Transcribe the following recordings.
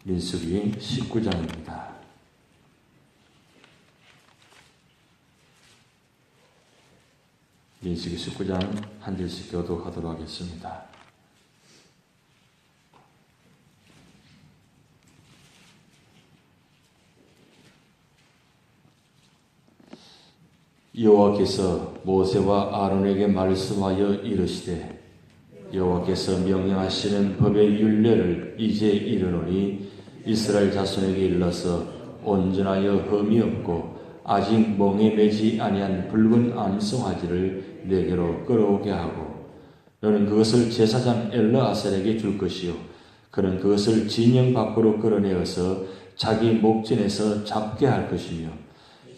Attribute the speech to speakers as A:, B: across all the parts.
A: 민수기 19장입니다. 민수기 19장 한 절씩 교독하도록 하겠습니다. 여호와께서 모세와 아론에게 말씀하여 이르시되 여호와께서 명령하시는 법의 율례를 이제 이르노니 이스라엘 자손에게 일러서 온전하여 흠이 없고 아직 멍에 매지 아니한 붉은 암송아지를 내게로 끌어오게 하고 너는 그것을 제사장 엘르아살에게 줄 것이요 그는 그것을 진영 밖으로 끌어내어서 자기 목전에서 잡게 할 것이며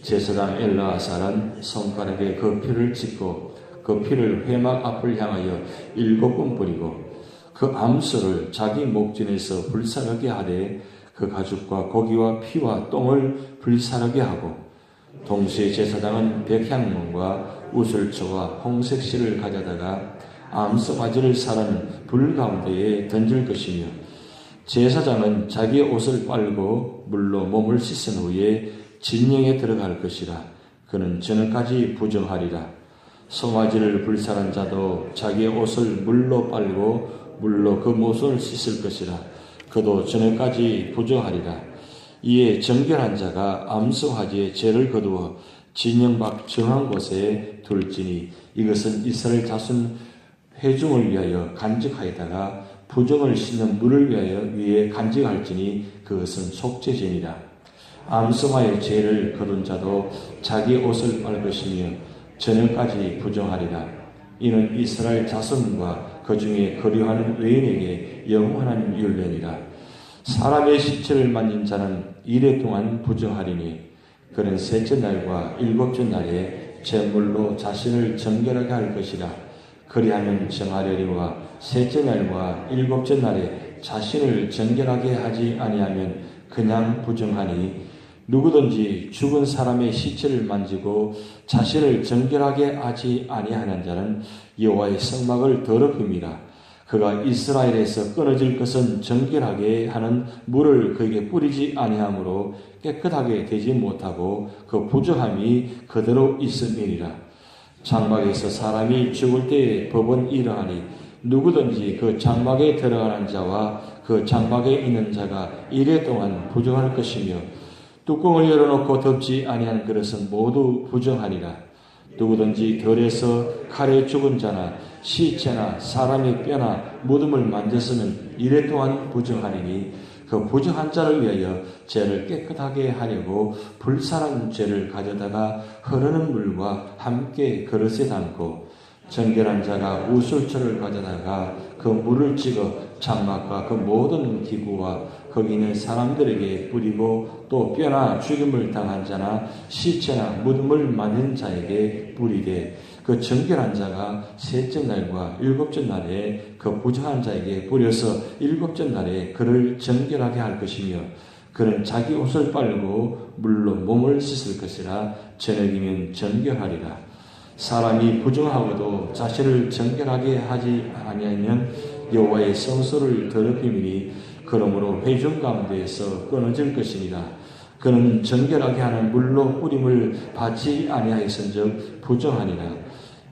A: 제사장 엘르아살은 손가락에 그 피를 찍고 그 피를 회막 앞을 향하여 7번 뿌리고 그 암소를 자기 목전에서 불사르게 하되 그 가죽과 고기와 피와 똥을 불사르게 하고 동시에 제사장은 백향문과 우슬초와 홍색 실을 가져다가 암소가지를 사르는 불 가운데에 던질 것이며 제사장은 자기 옷을 빨고 물로 몸을 씻은 후에 진영에 들어갈 것이라. 그는 저녁까지 부정하리라. 송아지를 불사른 자도 자기의 옷을 물로 빨고 물로 그 모습을 씻을 것이라. 그도 저녁까지 부정하리라. 이에 정결한 자가 암송아지의 죄를 거두어 진영 밖 정한 곳에 둘지니 이것은 이스라엘 자손 회중을 위하여 간직하여다가 부정을 씻는 물을 위하여 위에 간직할지니 그것은 속죄죄니라. 암송아의 죄를 거둔 자도 자기 옷을 빨 것이며 저녁까지 부정하리라. 이는 이스라엘 자손과 그 중에 거류하는 외인에게 영원한 율례니라. 사람의 시체를 만진 자는 이래 동안 부정하리니 그는 셋째 날과 일곱째 날에 제물로 자신을 정결하게 할 것이라. 그리하면 정하려니와 셋째 날과 일곱째 날에 자신을 정결하게 하지 아니하면 그냥 부정하니 누구든지 죽은 사람의 시체를 만지고 자신을 정결하게 하지 아니하는 자는 여호와의 성막을 더럽힙니다. 그가 이스라엘에서 끊어질 것은 정결하게 하는 물을 그에게 뿌리지 아니하므로 깨끗하게 되지 못하고 그 부정함이 그대로 있음이니라. 장막에서 사람이 죽을 때의 법은 이러하니 누구든지 그 장막에 들어가는 자와 그 장막에 있는 자가 이래 동안 부정할 것이며 뚜껑을 열어놓고 덮지 아니한 그릇은 모두 부정하니라. 누구든지 들에서 칼에 죽은 자나 시체나 사람의 뼈나 무덤을 만졌으면 이래 동안 부정하리니 그 부정한 자를 위하여 죄를 깨끗하게 하려고 불사른 죄를 가져다가 흐르는 물과 함께 그릇에 담고 정결한 자가 우슬초를 가져다가 그 물을 찍어 장막과 그 모든 기구와 거기 있는 사람들에게 뿌리고 또 뼈나 죽임을 당한 자나 시체나 무덤을 만진 자에게 뿌리되 그 정결한 자가 셋째 날과 일곱째 날에 그 부정한 자에게 뿌려서 일곱째 날에 그를 정결하게 할 것이며 그는 자기 옷을 빨고 물로 몸을 씻을 것이라. 저녁이면 정결하리라. 사람이 부정하고도 자신을 정결하게 하지 아니하면 여호와의 성소를 더럽힘이니 그러므로 회중 가운데에서 끊어질 것이니라. 그는 정결하게 하는 물로 뿌림을 받지 아니하였은즉 부정하니라.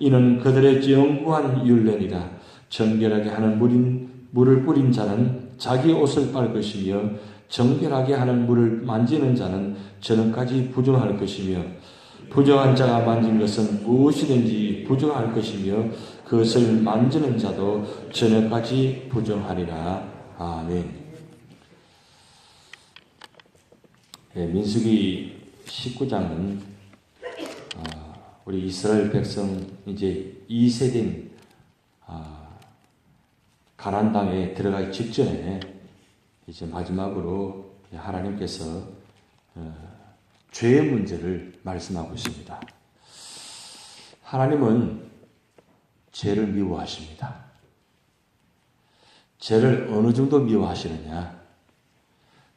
A: 이는 그들의 영구한 율례니라. 정결하게 하는 물을 뿌린 자는 자기 옷을 빨 것이며 정결하게 하는 물을 만지는 자는 저녁까지 부정할 것이며 부정한 자가 만진 것은 무엇이든지 부정할 것이며 그것을 만지는 자도 저녁까지 부정하리라. 아멘. 민수기 19장은 우리 이스라엘 백성 이제 2세된 가나안 땅에 들어가기 직전에 이제 마지막으로 하나님께서 죄의 문제를 말씀하고 있습니다. 하나님은 죄를 미워하십니다. 죄를 어느 정도 미워하시느냐?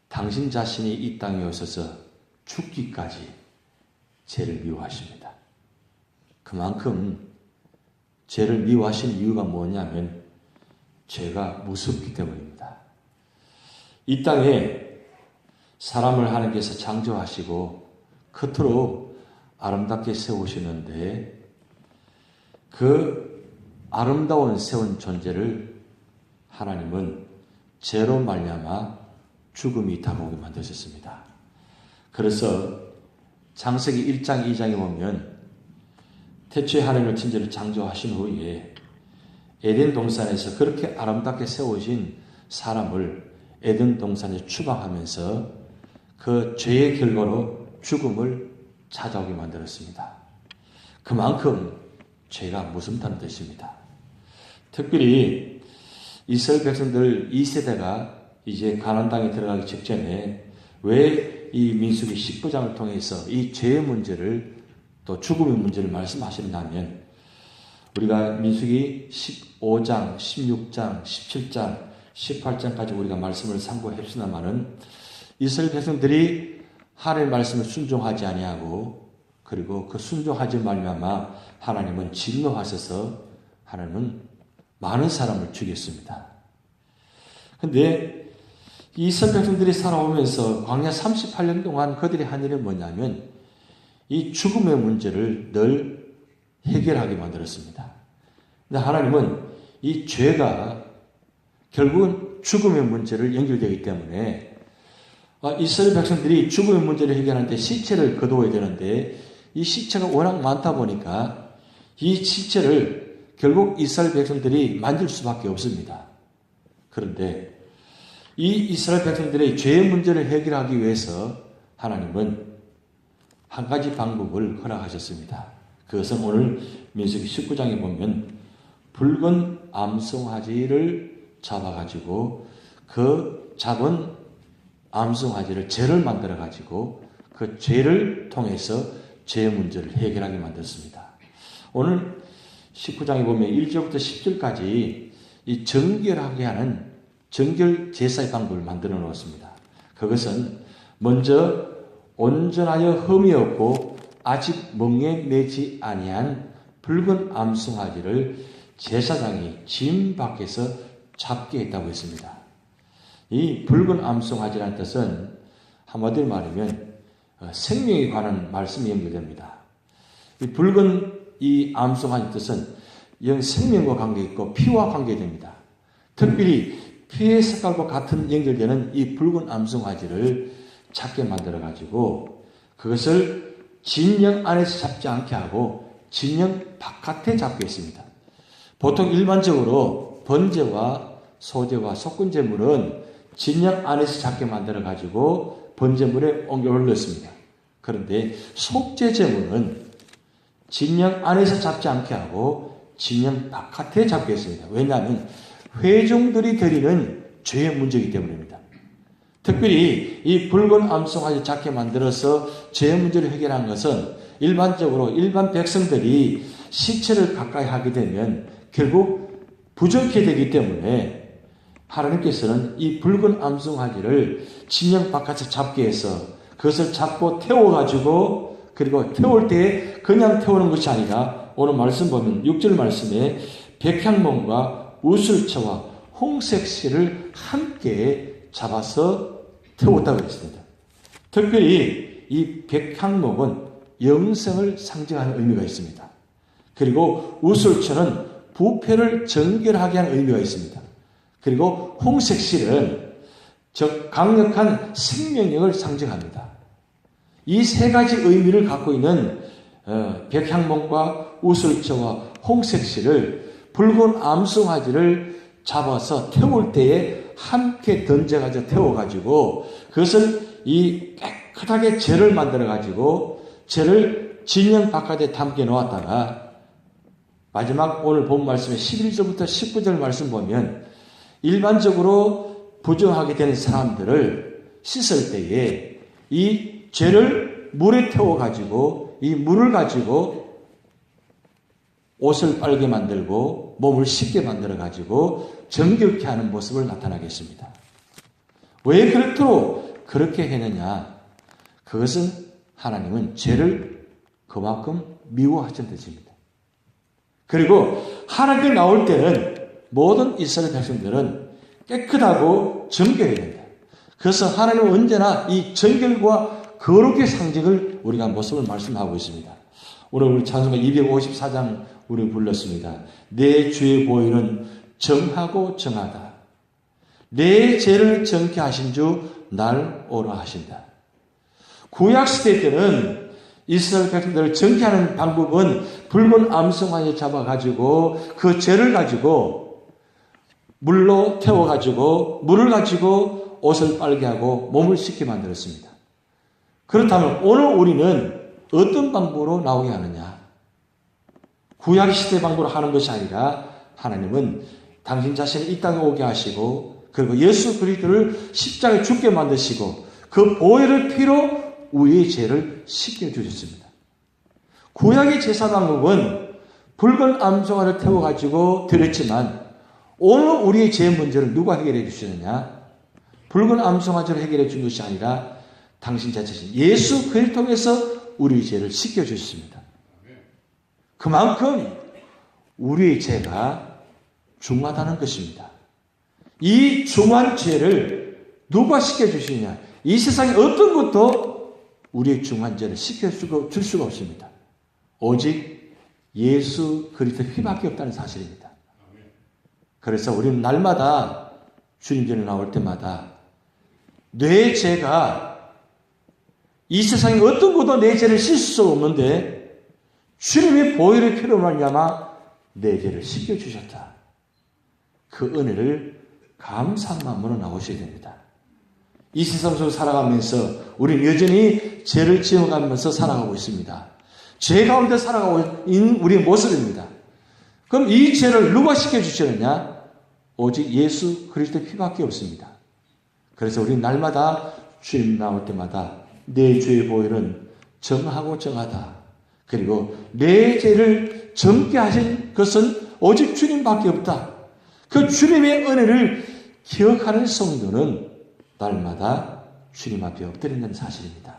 A: 당신 자신이 이 땅에 오셔서 죽기까지 죄를 미워하십니다. 그만큼 죄를 미워하시는 이유가 뭐냐면 죄가 무섭기 때문입니다. 이 땅에 사람을 하나님께서 창조하시고 겉으로 아름답게 세우시는데 그 아름다운 세운 존재를 하나님은 죄로 말미암아 죽음이 다가오게 만드셨습니다. 그래서 창세기 1장 2장에 보면 태초에 하나님을 천지를 창조하신 후에 에덴 동산에서 그렇게 아름답게 세우신 사람을 에덴 동산에 추방하면서 그 죄의 결과로 죽음을 찾아오게 만들었습니다. 그만큼 죄가 무섭다는 뜻입니다. 특별히 이스라엘 백성들 2세대가 이제 가나안 땅에 들어가기 직전에 왜 이 민수기 19장을 통해서 이 죄의 문제를 또 죽음의 문제를 말씀하시냐면 우리가 민수기 15장, 16장, 17장, 18장까지 우리가 말씀을 참고했으나마는 이스라엘 백성들이 하나님의 말씀을 순종하지 아니하고 그리고 그 순종하지 말미암아 하나님은 진노하셔서 하나님은 많은 사람을 죽였습니다. 그런데 이스라엘 백성들이 살아오면서 광야 38년 동안 그들이 한 일은 뭐냐면 이 죽음의 문제를 늘 해결하게 만들었습니다. 근데 하나님은 이 죄가 결국은 죽음의 문제를 연결되기 때문에 이스라엘 백성들이 죽음의 문제를 해결하는데 시체를 거두어야 되는데 이 시체가 워낙 많다 보니까 이 시체를 결국 이스라엘 백성들이 만질 수밖에 없습니다. 그런데 이 이스라엘 백성들의 죄의 문제를 해결하기 위해서 하나님은 한 가지 방법을 허락하셨습니다. 그것은 오늘 민수기 19장에 보면 붉은 암송아지를 잡아가지고 그 잡은 암송아지를 죄를 만들어가지고 그 죄를 통해서 죄의 문제를 해결하게 만들었습니다. 오늘 19장에 보면 1절부터 10절까지 이 정결하게 하는 정결 제사의 방법을 만들어 놓았습니다. 그것은 먼저 온전하여 흠이 없고 아직 멍에 매지 아니한 붉은 암송아지를 제사장이 진 밖에서 잡게 했다고 했습니다. 이 붉은 암송아지라는 뜻은 한마디로 말하면 생명에 관한 말씀이 연결됩니다. 이 붉은 이 암송아지 뜻은 생명과 관계있고 피와 관계됩니다. 특별히 피의 색깔과 같은 연결되는 이 붉은 암송아지를 잡게 만들어가지고 그것을 진영 안에서 잡지 않게 하고 진영 바깥에 잡게 했습니다. 보통 일반적으로 번제와 소제와 속건제물은 진영 안에서 잡게 만들어가지고 번제물에 옮겨 올렸습니다. 그런데 속죄제물은 진영 안에서 잡지 않게 하고 진영 바깥에 잡게 했습니다. 왜냐하면 회중들이 드리는 죄의 문제이기 때문입니다. 특별히 이 붉은 암송아지 잡게 만들어서 죄의 문제를 해결한 것은 일반적으로 일반 백성들이 시체를 가까이 하게 되면 결국 부정케 되기 때문에 하나님께서는 이 붉은 암송아지를 진영 바깥에 잡게 해서 그것을 잡고 태워가지고 그리고 태울 때 그냥 태우는 것이 아니라 오늘 말씀 보면 6절 말씀에 백향목과 우슬초와 홍색실을 함께 잡아서 태웠다고 했습니다. 특별히 이 백향목은 영생을 상징하는 의미가 있습니다. 그리고 우슬초는 부패를 정결하게 하는 의미가 있습니다. 그리고 홍색실은 즉 강력한 생명력을 상징합니다. 이 세 가지 의미를 갖고 있는 백향목과 우슬초와 홍색실을 붉은 암송아지를 잡아서 태울 때에 함께 던져가지고 태워가지고 그것을 이 깨끗하게 죄를 만들어가지고 죄를 진영 바깥에 담게 놓았다가 마지막 오늘 본 말씀에 11절부터 19절 말씀 보면 일반적으로 부정하게 되는 사람들을 씻을 때에 이 죄를 물에 태워가지고 이 물을 가지고 옷을 빨게 만들고 몸을 씻게 만들어가지고 정결케 하는 모습을 나타나겠습니다. 왜 그렇도록 그렇게 했느냐? 그것은 하나님은 죄를 그만큼 미워하신 뜻입니다. 그리고 하나님께 나올 때는 모든 이스라엘 백성들은 깨끗하고 정결해야 된다. 그래서 하나님은 언제나 이 정결과 거룩의 상징을 우리가 모습을 말씀하고 있습니다. 오늘 우리 찬송가 254장 우리 불렀습니다. 내 죄의 보혈은 정하고 정하다. 내 죄를 정케 하신 주 날 오라 하신다. 구약시대 때는 이스라엘 백성들을 정케하는 방법은 붉은 암송아지 잡아가지고 그 죄를 가지고 물로 태워가지고 물을 가지고 옷을 빨게 하고 몸을 씻게 만들었습니다. 그렇다면 오늘 우리는 어떤 방법으로 나오게 하느냐? 구약시대 방법으로 하는 것이 아니라 하나님은 당신 자신을 이 땅에 오게 하시고 그리고 예수 그리스도를 십자가에 죽게 만드시고 그 보혈의 피로 우리의 죄를 씻겨주셨습니다. 구약의 제사 방법은 붉은 암송아를 태워가지고 드렸지만 오늘 우리의 죄 문제를 누가 해결해 주시느냐? 붉은 암송아지로 해결해 준 것이 아니라 당신 자체신 예수 그리스도를 통해서 우리의 죄를 씻겨주셨습니다. 그만큼 우리의 죄가 중하다는 것입니다. 이 중한 죄를 누가 씻겨주시냐? 이 세상에 어떤 것도 우리의 중한 죄를 씻겨줄 수가 없습니다. 오직 예수 그리스도의 피밖에 없다는 사실입니다. 그래서 우리는 날마다 주님 전에 나올 때마다 내 죄가 이 세상에 어떤 것도 내 죄를 씻을 수 없는데 주님의 보혈의 피로 말미암아 내 죄를 씻겨주셨다. 그 은혜를 감사한 마음으로 나오셔야 됩니다. 이 세상 속에 살아가면서 우리는 여전히 죄를 지어가면서 살아가고 있습니다. 죄 가운데 살아가고 있는 우리의 모습입니다. 그럼 이 죄를 누가 씻겨주시느냐? 오직 예수 그리스도의 피밖에 없습니다. 그래서 우리는 날마다 주님 나올 때마다 내 죄의 보혈은 정하고 정하다. 그리고 내 죄를 정케 하신 것은 오직 주님밖에 없다. 그 주님의 은혜를 기억하는 성도는 날마다 주님 앞에 엎드린다는 사실입니다.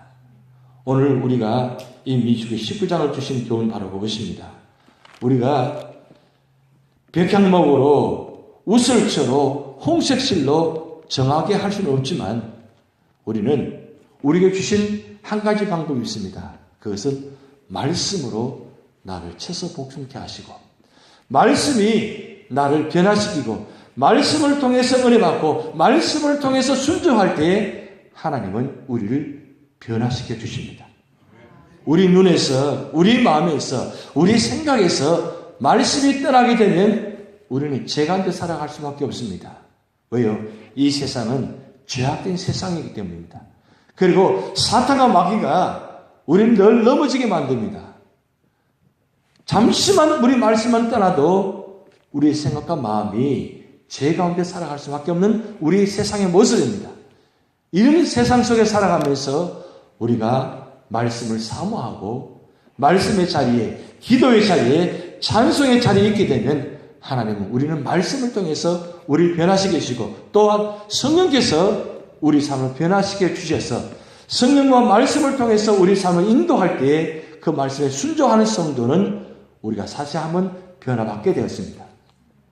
A: 오늘 우리가 이 민수기 19장을 주신 교훈 바로 그것입니다. 우리가 백향목으로 우슬처로 홍색실로 정하게 할 수는 없지만 우리는 우리에게 주신 한 가지 방법이 있습니다. 그것은 말씀으로 나를 채서 복종케 하시고 말씀이 나를 변화시키고 말씀을 통해서 은혜 받고 말씀을 통해서 순종할 때에 하나님은 우리를 변화시켜 주십니다. 우리 눈에서 우리 마음에서 우리 생각에서 말씀이 떠나게 되면 우리는 죄 가운데 살아갈 수밖에 없습니다. 왜요? 이 세상은 죄악된 세상이기 때문입니다. 그리고 사탄과 마귀가 우리는 늘 넘어지게 만듭니다. 잠시만 우리 말씀만 떠나도 우리의 생각과 마음이 죄 가운데 살아갈 수밖에 없는 우리 세상의 모습입니다. 이런 세상 속에 살아가면서 우리가 말씀을 사모하고 말씀의 자리에, 기도의 자리에, 찬송의 자리에 있게 되면 하나님은 우리는 말씀을 통해서 우리를 변화시켜 주시고 또한 성령께서 우리 삶을 변화시켜 주셔서 성령과 말씀을 통해서 우리 삶을 인도할 때에 그 말씀에 순종하는 성도는 우리가 사실 한번 변화받게 되었습니다.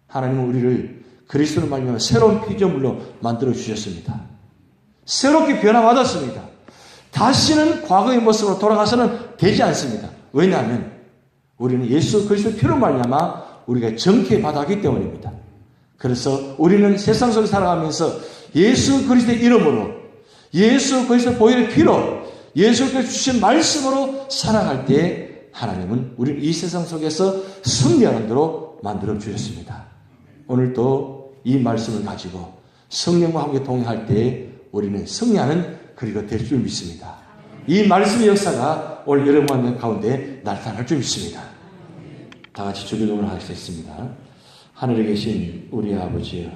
A: 하나님은 우리를 그리스도를 말미암아 새로운 피조물로 만들어 주셨습니다. 새롭게 변화받았습니다. 다시는 과거의 모습으로 돌아가서는 되지 않습니다. 왜냐하면 우리는 예수 그리스도의 피로 말미암아 우리가 정케 받았기 때문입니다. 그래서 우리는 세상 속에 살아가면서 예수 그리스도의 이름으로 예수 그리스도의 보혈의 피로 예수 그리스도 주신 말씀으로 살아갈 때 하나님은 우리를 이 세상 속에서 승리하는 대로 만들어 주셨습니다. 오늘도 이 말씀을 가지고 성령과 함께 동행할 때 우리는 승리하는 그리가 될 줄 믿습니다. 이 말씀의 역사가 오늘 여러분 가운데 나타날 줄 믿습니다. 다 같이 주기도문을 하시겠습니다. 하늘에 계신 우리 아버지여,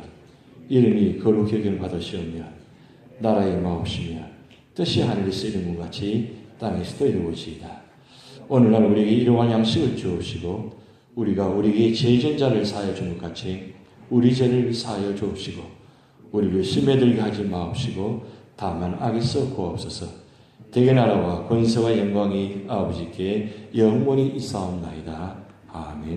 A: 이름이 거룩히 여김을 받으시오며 나라의 마옵시며 뜻이 하늘에서 이루는 것 같이 땅에서도 이루어지이다. 오늘날 우리에게 일용할 양식을 주옵시고 우리가 우리에게 죄진 자를 사하여 준 것 같이 우리 죄를 사하여 주옵시고 우리를 시험에 들게 하지 마옵시고 다만 악에서 구하옵소서. 대개 나라와 권세와 영광이 아버지께 영원히 있사옵나이다. 아멘.